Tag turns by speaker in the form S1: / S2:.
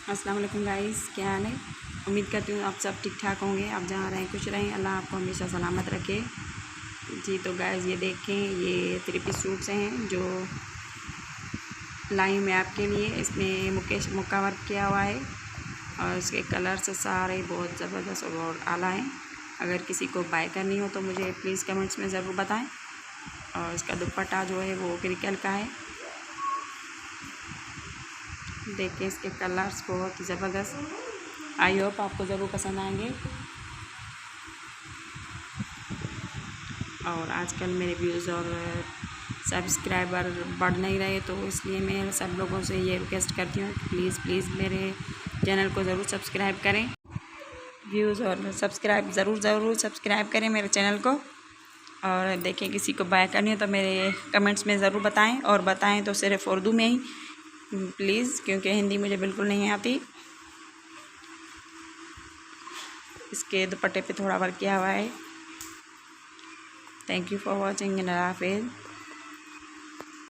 S1: अस्सलाम वालेकुम गाइस, क्या हाल है। उम्मीद करती हूँ आप सब ठीक ठाक होंगे। आप जहाँ रहें खुश रहें, अल्लाह आपको हमेशा सलामत रखे। जी तो गाइस ये देखें, ये 3 पीस सूट्स हैं जो लाई हूँ मैं आपके लिए। इसमें मुक्का वर्क किया हुआ है और इसके कलर्स सारे बहुत ज़बरदस्त और आला हैं। अगर किसी को बाय करनी हो तो मुझे प्लीज़ कमेंट्स में ज़रूर बताएँ। और इसका दुपट्टा जो है वो क्रिकल का है। देखिए इसके कलर्स बहुत ही ज़बरदस्त। आई होप आपको ज़रूर पसंद आएंगे। और आजकल मेरे व्यूज़ और सब्सक्राइबर बढ़ नहीं रहे, तो इसलिए मैं सब लोगों से ये रिक्वेस्ट करती हूँ प्लीज़ मेरे चैनल को ज़रूर सब्सक्राइब करें। व्यूज़ और ज़रूर सब्सक्राइब करें मेरे चैनल को। और देखिए किसी को बाय करनी हो तो मेरे कमेंट्स में ज़रूर बताएं, और बताएं तो सिर्फ़ उर्दू में ही प्लीज़, क्योंकि हिंदी मुझे बिल्कुल नहीं आती। इसके दुपट्टे पे थोड़ा वर्क किया हुआ है। Thank you for watching. अल्लाह हाफ़िज़।